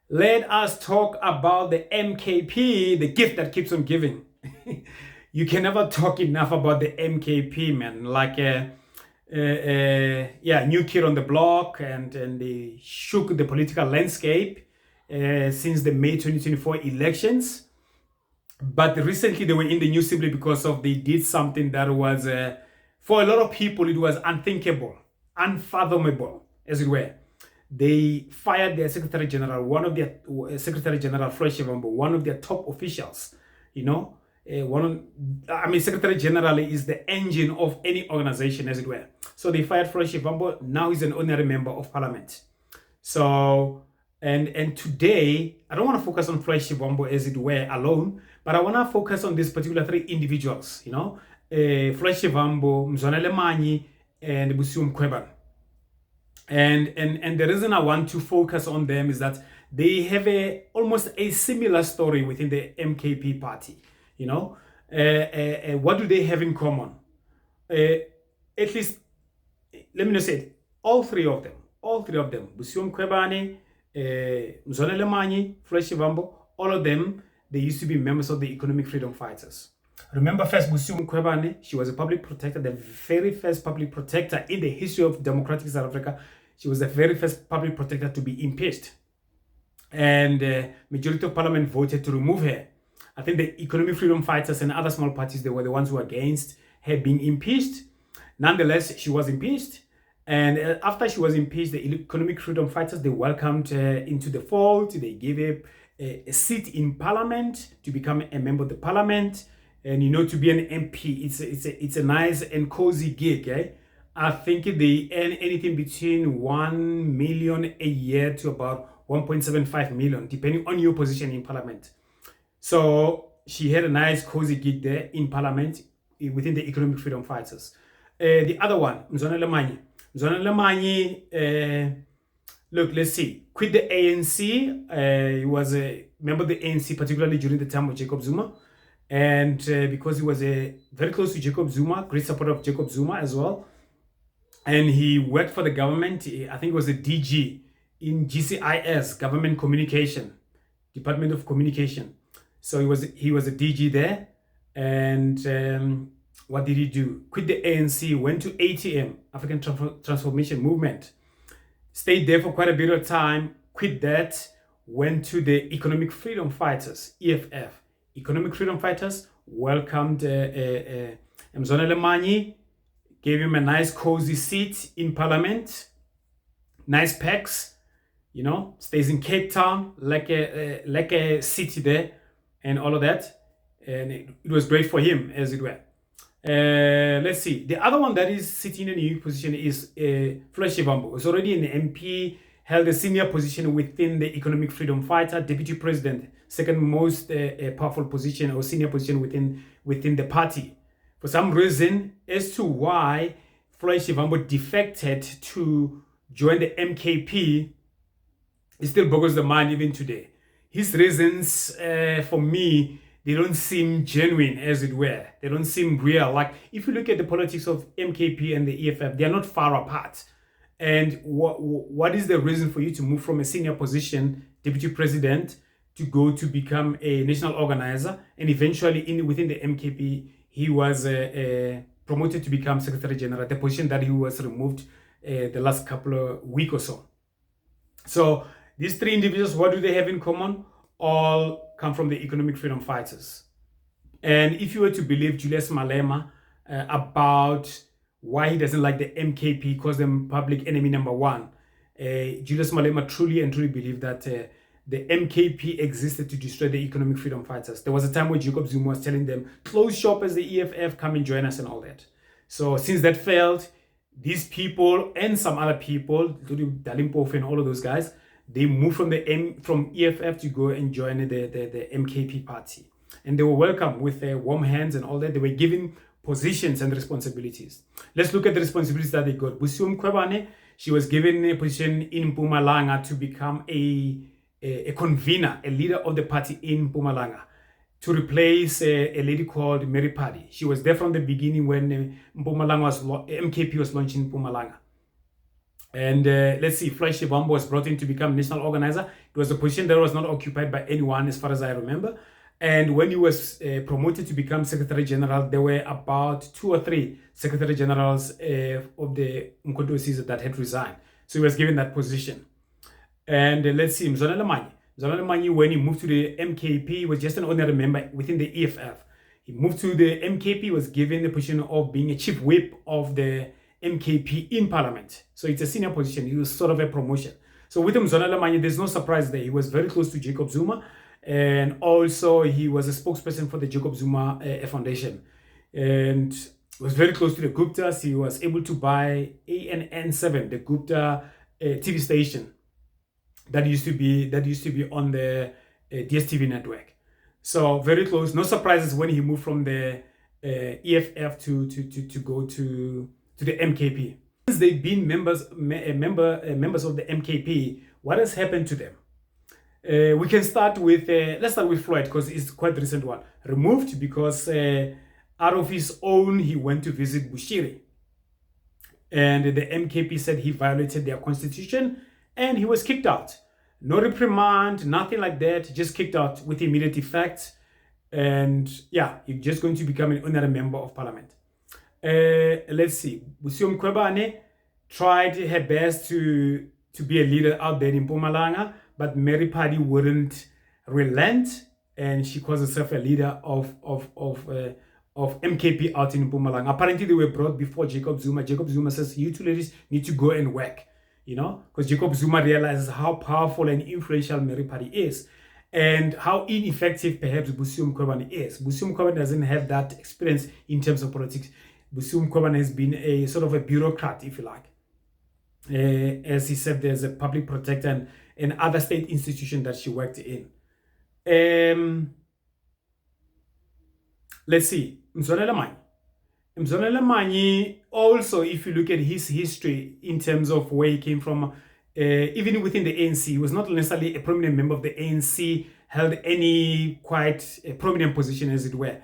Let us talk about the MKP, the gift that keeps on giving. You can never talk enough about the MKP, man. Like, new kid on the block, and they shook the political landscape since the May 2024 elections. But recently they were in the news simply because of they did something that was, for a lot of people, it was unthinkable, unfathomable, as it were. They fired their Secretary General, one of their Secretary General Floyd Shivambo, one of their top officials. Secretary General is the engine of any organization, as it were. So they fired Floyd Shivambo. Now he's an honorary member of parliament. So, and today, I don't want to focus on Floyd Shivambo, as it were, alone, but I want to focus on these particular three individuals, Floyd Shivambo, Mzwanele, Manyi, and Busisiwe Mkhwebane. And the reason I want to focus on them is that they have almost a similar story within the MKP Party. What do they have in common? At least, let me just say it, all three of them, Busisiwe Mkhwebane, Mzwanele, Manyi, Floyd Shivambo, all of them, they used to be members of the Economic Freedom Fighters. Remember first, Busisiwe Mkhwebane, she was a public protector, the very first public protector in the history of democratic South Africa. She was the very first public protector to be impeached. And majority of parliament voted to remove her. I think the Economic Freedom Fighters and other small parties, they were the ones who were against her being impeached. Nonetheless, she was impeached. And after she was impeached, the Economic Freedom Fighters, they welcomed her into the fold. They gave her a seat in parliament to become a member of the parliament. And to be an MP, it's a nice and cozy gig. I think they earn anything between 1 million a year to about 1.75 million, depending on your position in parliament. So she had a nice cozy gig there in parliament within the Economic Freedom Fighters. The other one, Mzwanele Manyi. Mzwanele Manyi, look, let's see, quit the ANC. He was a member of the ANC, particularly during the time of Jacob Zuma. And because he was very close to Jacob Zuma, great supporter of Jacob Zuma as well. And he worked for the government. I think it was a DG in GCIS, Government Communication, Department of Communication. So he was a DG there. And what did he do? Quit the ANC, went to ATM, African Transformation Movement. Stayed there for quite a bit of time, quit that, went to the Economic Freedom Fighters, EFF. Economic Freedom Fighters welcomed Mzwanele Manyi, gave him a nice cozy seat in parliament, nice pecs, stays in Cape Town, like a city there, and all of that. And it was great for him, as it were. Let's see. The other one that is sitting in a new position is Floyd Shivambo. He's already an MP, held a senior position within the Economic Freedom Fighter, Deputy President, second most powerful position or senior position within the party. For some reason, as to why Floyd Shivambo defected to join the MKP, it still boggles the mind even today. His reasons, for me, they don't seem genuine, as it were. They don't seem real. Like, if you look at the politics of MKP and the EFF, they are not far apart. And what is the reason for you to move from a senior position, deputy president, to go to become a national organizer? And eventually, within the MKP, he was promoted to become Secretary General, the position that he was removed the last couple of weeks or so. So these three individuals, what do they have in common? All come from the Economic Freedom Fighters. And if you were to believe Julius Malema about why he doesn't like the MKP, calls them public enemy number one, Julius Malema truly believed that the MKP existed to destroy the Economic Freedom Fighters. There was a time where Jacob Zuma was telling them, close shop as the EFF, come and join us and all that. So since that failed, these people and some other people, including Dalimpof and all of those guys, they moved from EFF to go and join the MKP party. And they were welcomed with warm hands and all that. They were given positions and responsibilities. Let's look at the responsibilities that they got. Busisiwe Mkhwebane, she was given a position in Mpumalanga to become a convener, a leader of the party in Mpumalanga, to replace a lady called Phadi. She was there from the beginning when MKP was launched in Mpumalanga. And let's see, Floyd Shivambo was brought in to become national organizer, It was a position that was not occupied by anyone, as far as I remember. And when he was promoted to become Secretary General, there were about 2 or 3 Secretary Generals of the Mkhwebane that had resigned. So he was given that position. And let's see, Mzwanele Manyi. Mzwanele Manyi, when he moved to the MKP, was just an ordinary member within the EFF. He moved to the MKP, was given the position of being a chief whip of the MKP in Parliament. So it's a senior position. It was sort of a promotion. So with Mzwanele Manyi, there's no surprise there. He was very close to Jacob Zuma. And also he was a spokesperson for the Jacob Zuma Foundation. And was very close to the Guptas. He was able to buy ANN7, the Gupta TV station that used to be on the DSTV network. So very close. No surprises when he moved from the EFF to go to the MKP. Since they've been members of the MKP, what has happened to them? We can start with let's start with Floyd, because it's quite a recent one. Removed because out of his own he went to visit Busisiwe, and the MKP said he violated their constitution, and he was kicked out. No reprimand, nothing like that, just kicked out with immediate effect. And yeah, he's just going to become an honorary member of parliament. Let's see, Mkhwebane tried her best to be a leader out there in Mpumalanga, but Phadi wouldn't relent, and she calls herself a leader of MKP out in Mpumalanga. Apparently they were brought before Jacob Zuma. Jacob Zuma says, you two ladies need to go and work, because Jacob Zuma realizes how powerful and influential Phadi is, and how ineffective perhaps Mkhwebane is. Mkhwebane doesn't have that experience in terms of politics. Mkhwebane has been a sort of a bureaucrat, if you like. As he said, there's a public protector and other state institution that she worked in. Let's see, Mzwanele Manyi. Mzwanele Manyi, also, if you look at his history in terms of where he came from, even within the ANC, he was not necessarily a prominent member of the ANC, held any quite a prominent position, as it were.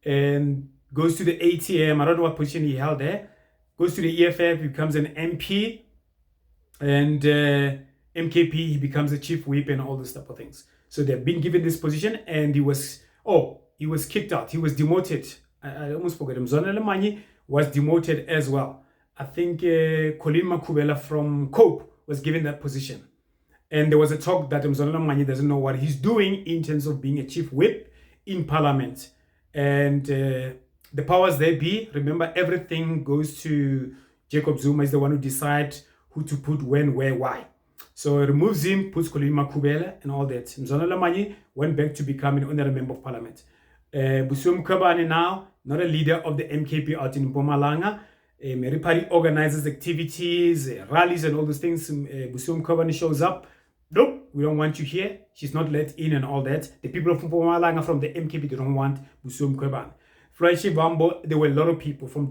And goes to the ATM, I don't know what position he held there, goes to the EFF, becomes an MP, and MKP, he becomes a chief whip and all those type of things. So they've been given this position, and he was kicked out. He was demoted. I almost forgot him. Mzwanele Manyi was demoted as well. I think Colern Makhubele from COPE was given that position. And there was a talk that Mzwanele Manyi doesn't know what he's doing in terms of being a chief whip in parliament. And the powers there be, remember, everything goes to Jacob Zuma. Is the one who decides who to put when, where, why. So it removes him, puts Colern Makhubele and all that. Mzwanele Manyi went back to become an honorary member of parliament. Mkhwebane now, not a leader of the MKP out in Mpumalanga. Phadi organizes activities, rallies and all those things. Mkhwebane shows up. Nope, we don't want you here. She's not let in and all that. The people of Mpumalanga from the MKP, they don't want Mkhwebane. Floyd Shivambo, there were a lot of people from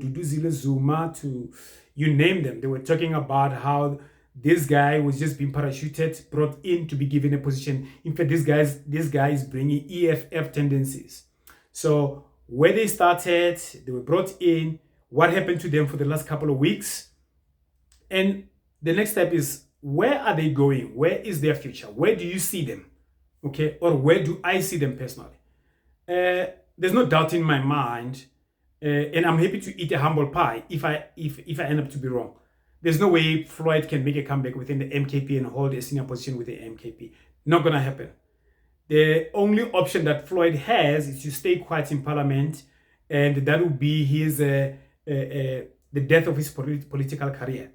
Zuma to you name them. They were talking about how this guy was just being parachuted, brought in to be given a position. In fact, this guy is bringing EFF tendencies. So where they started, they were brought in, what happened to them for the last couple of weeks. And the next step is, where are they going? Where is their future? Where do you see them? Okay, or where do I see them personally? There's no doubt in my mind, and I'm happy to eat a humble pie if I end up to be wrong. There's no way Floyd can make a comeback within the MKP and hold a senior position with the MKP. Not gonna happen. The only option that Floyd has is to stay quiet in parliament, and that would be his the death of his political career.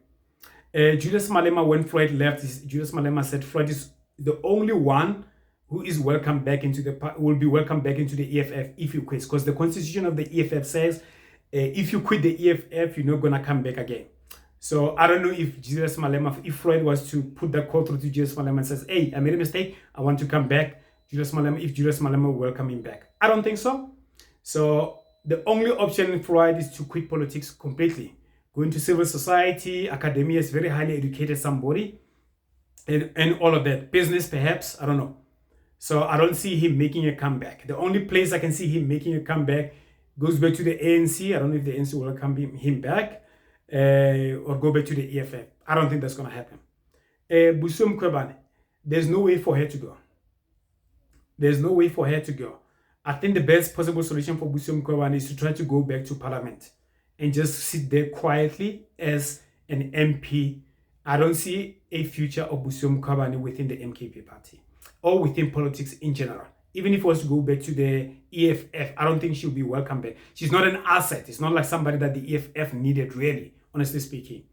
Julius Malema, when Floyd left, Julius Malema said Floyd is the only one who is welcome back into will be welcomed back into the EFF if you quit, because the constitution of the EFF says if you quit the EFF, you're not gonna come back again. So I don't know if Julius Malema, if Floyd was to put that call through to Julius Malema and says, hey, I made a mistake, I want to come back, Julius Malema will welcome him back. I don't think so. So the only option for Floyd is to quit politics completely. Go into civil society, academia, is very highly educated somebody, and all of that. Business perhaps, I don't know. So I don't see him making a comeback. The only place I can see him making a comeback goes back to the ANC. I don't know if the ANC will welcome him back or go back to the EFF. I don't think that's going to happen. Mkhwebane. there's no way for her to go. There's no way for her to go. I think the best possible solution for Busisiwe Mkhwebane is to try to go back to parliament and just sit there quietly as an MP. I don't see a future of Busisiwe Mkhwebane within the MKP party or within politics in general. Even if it was to go back to the EFF, I don't think she'll be welcome back. She's not an asset. It's not like somebody that the EFF needed, really, honestly speaking.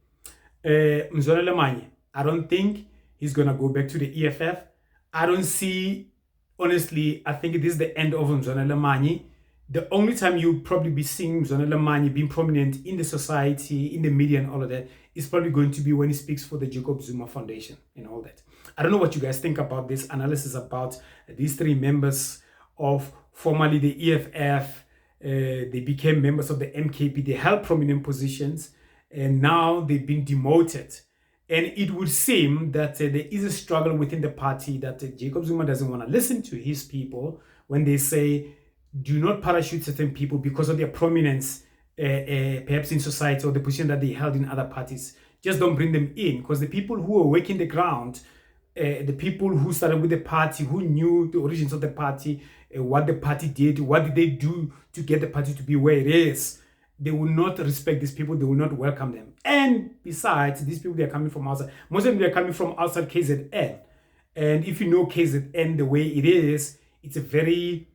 Mzwanele Manyi, I don't think he's going to go back to the EFF. I don't see, honestly, I think this is the end of Mzwanele Manyi. The only time you'll probably be seeing Mzwanele Manyi being prominent in the society, in the media and all of that is probably going to be when he speaks for the Jacob Zuma Foundation and all that. I don't know what you guys think about this analysis about these three members of formerly the EFF. They became members of the MKP. They held prominent positions and now they've been demoted. And it would seem that there is a struggle within the party that Jacob Zuma doesn't want to listen to his people when they say, do not parachute certain people because of their prominence, perhaps in society or the position that they held in other parties. Just don't bring them in, because the people who are working the ground, the people who started with the party, who knew the origins of the party, what the party did, what did they do to get the party to be where it is, they will not respect these people. They will not welcome them. And besides, these people, they are coming from outside. Most of them, they are coming from outside KZN. And if you know KZN the way it is, it's a very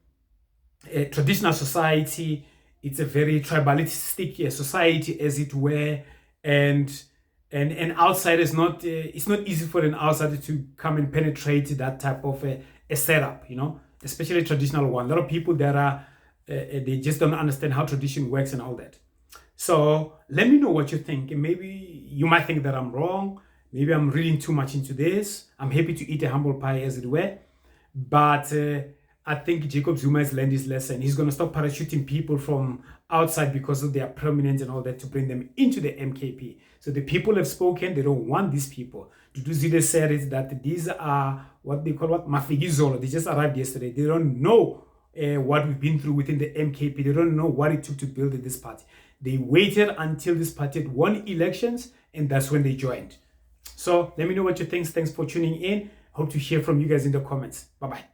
traditional society. It's a very tribalistic society, as it were. And outside is not, it's not easy for an outsider to come and penetrate that type of a setup, you know, especially a traditional one. A lot of people that are, they just don't understand how tradition works and all that. So let me know what you think. And maybe you might think that I'm wrong. Maybe I'm reading too much into this. I'm happy to eat a humble pie, as it were. But I think Jacob Zuma has learned his lesson. He's going to stop parachuting people from outside because of their prominence and all that to bring them into the MKP. So the people have spoken. They don't want these people. Dudu said is that these are what they call Mafigizolo. They just arrived yesterday. They don't know what we've been through within the MKP. They don't know what it took to build this party. They waited until this party had won elections, and that's when they joined. So let me know what you think. Thanks for tuning in. Hope to hear from you guys in the comments. Bye-bye.